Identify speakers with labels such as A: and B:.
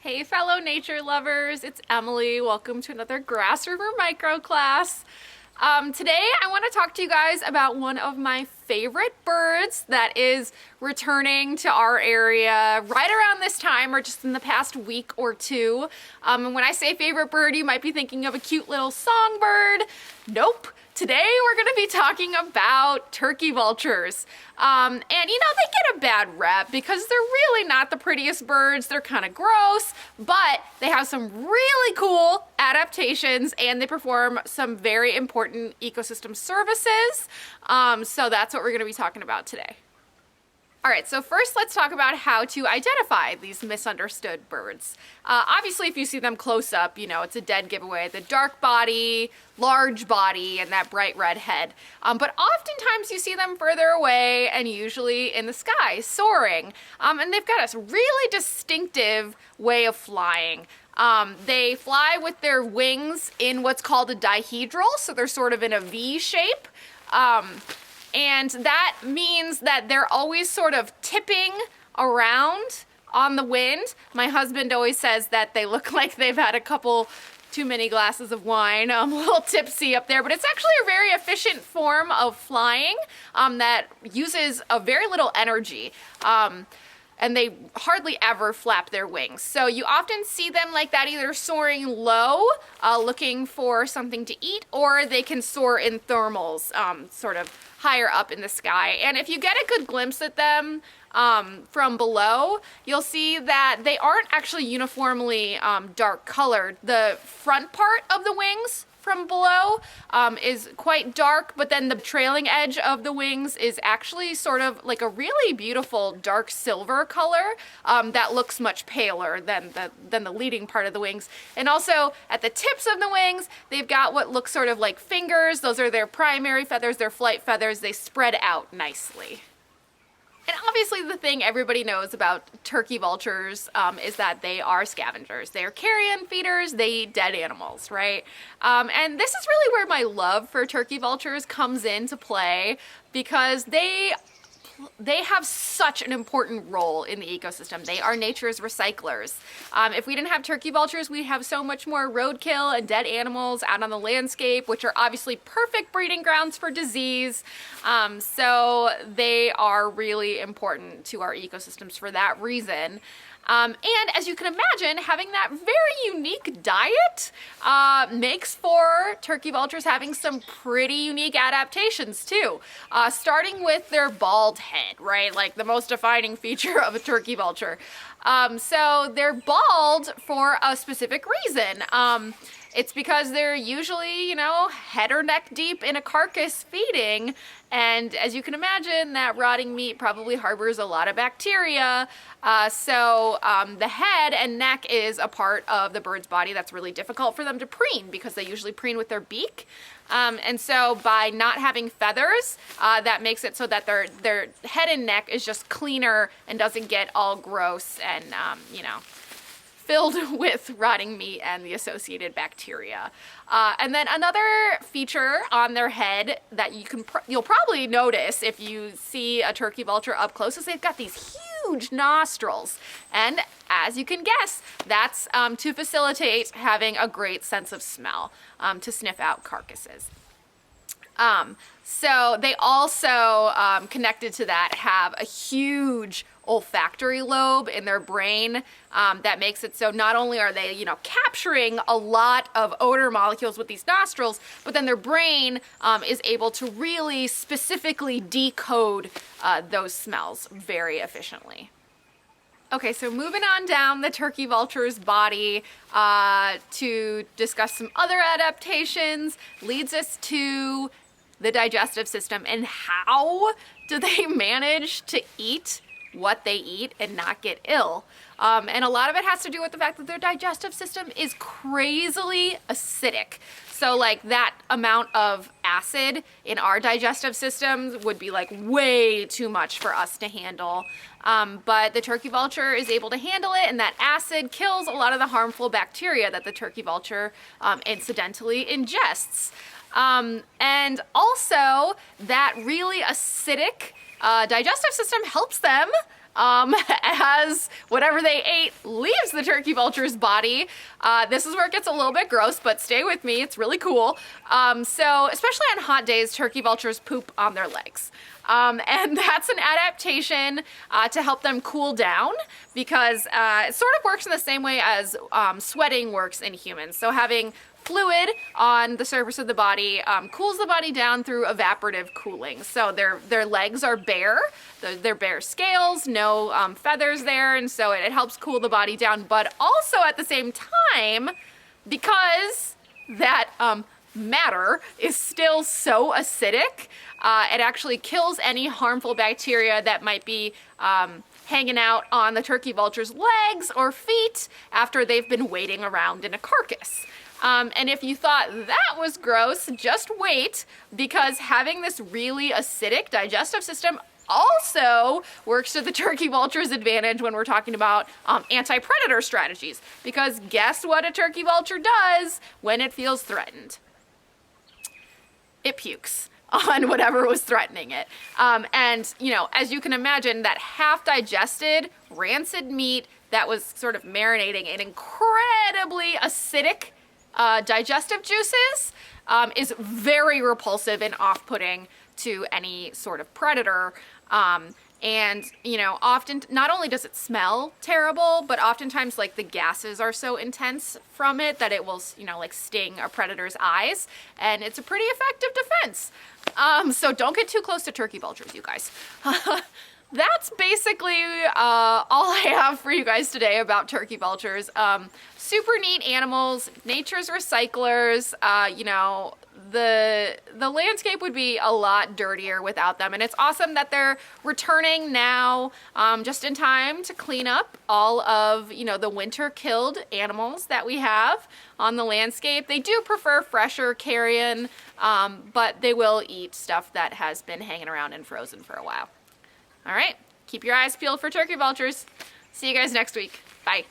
A: Hey fellow nature lovers, it's Emily. Welcome to another Grass River microclass. Today I want to talk to you guys about one of my favorite birds that is returning to our area right around this time or just in the past week or two. And when I say favorite bird, you might be thinking of a cute little songbird. Nope. Today we're going to be talking about turkey vultures. And you know, they get a bad rep because they're really not the prettiest birds. They're kind of gross, but they have some really cool adaptations and they perform some very important ecosystem services. So that's what we're going to be talking about today. All right, so first let's talk about how to identify these misunderstood birds. Obviously, if you see them close up, you know, it's a dead giveaway. The dark body, large body, and that bright red head. But oftentimes you see them further away and usually in the sky, soaring. And they've got a really distinctive way of flying. They fly with their wings in what's called a dihedral, so they're sort of in a V shape. And that means that they're always sort of tipping around on the wind. My husband always says that they look like they've had a couple too many glasses of wine, a little tipsy up there, but it's actually a very efficient form of flying that uses a very little energy. And they hardly ever flap their wings. So you often see them like that, either soaring low, looking for something to eat, or they can soar in thermals, sort of higher up in the sky. And if you get a good glimpse at them from below, you'll see that they aren't actually uniformly dark colored. The front part of the wings from below is quite dark, but then the trailing edge of the wings is actually sort of like a really beautiful dark silver color that looks much paler than the leading part of the wings. And also at the tips of the wings, they've got what looks sort of like fingers. Those are their primary feathers, their flight feathers. They spread out nicely. And obviously the thing everybody knows about turkey vultures is that they are scavengers. They are carrion feeders, they eat dead animals, right? And this is really where my love for turkey vultures comes into play because they have such an important role in the ecosystem. They are nature's recyclers. If we didn't have turkey vultures, we'd have so much more roadkill and dead animals out on the landscape, which are obviously perfect breeding grounds for disease. So they are really important to our ecosystems for that reason. And as you can imagine, having that very unique diet makes for turkey vultures having some pretty unique adaptations too. Starting with their bald head, right? Like the most defining feature of a turkey vulture. So they're bald for a specific reason. It's because they're usually, you know, head or neck deep in a carcass feeding. And as you can imagine, that rotting meat probably harbors a lot of bacteria. So the head and neck is a part of the bird's body that's really difficult for them to preen because they usually preen with their beak. And so by not having feathers, that makes it so that their head and neck is just cleaner and doesn't get all gross and, you know, filled with rotting meat and the associated bacteria. And then another feature on their head that you'll probably notice if you see a turkey vulture up close is they've got these huge nostrils. And as you can guess, that's to facilitate having a great sense of smell, to sniff out carcasses. So they also, connected to that, have a huge olfactory lobe in their brain that makes it so not only are they, you know, capturing a lot of odor molecules with these nostrils, but then their brain is able to really specifically decode those smells very efficiently. Okay, so moving on down the turkey vulture's body to discuss some other adaptations leads us to the digestive system and how do they manage to eat what they eat and not get ill. And a lot of it has to do with the fact that their digestive system is crazily acidic. So like that amount of acid in our digestive systems would be like way too much for us to handle. But the turkey vulture is able to handle it, and that acid kills a lot of the harmful bacteria that the turkey vulture incidentally ingests. And also that really acidic digestive system helps them as whatever they ate leaves the turkey vulture's body. This is where it gets a little bit gross, but stay with me, it's really cool. So especially on hot days, turkey vultures poop on their legs. And that's an adaptation to help them cool down, because it sort of works in the same way as sweating works in humans. So having fluid on the surface of the body cools the body down through evaporative cooling. So their legs are bare, they're bare scales, no feathers there, and so it helps cool the body down. But also at the same time, because that matter is still so acidic, it actually kills any harmful bacteria that might be hanging out on the turkey vulture's legs or feet after they've been waiting around in a carcass. And if you thought that was gross, just wait, because having this really acidic digestive system also works to the turkey vulture's advantage when we're talking about anti-predator strategies. Because guess what a turkey vulture does when it feels threatened? It pukes on whatever was threatening it. And, you know, as you can imagine, that half-digested, rancid meat that was sort of marinating in incredibly acidic digestive juices is very repulsive and off-putting to any sort of predator. And, you know, often, not only does it smell terrible, but oftentimes, like, the gases are so intense from it that it will, you know, like, sting a predator's eyes. And it's a pretty effective defense. So don't get too close to turkey vultures, you guys. That's basically all I have for you guys today about turkey vultures. Super neat animals, nature's recyclers. You know, the landscape would be a lot dirtier without them, and it's awesome that they're returning now just in time to clean up all of, you know, the winter killed animals that we have on the landscape. They do prefer fresher carrion, but they will eat stuff that has been hanging around and frozen for a while. All right, keep your eyes peeled for turkey vultures. See you guys next week. Bye.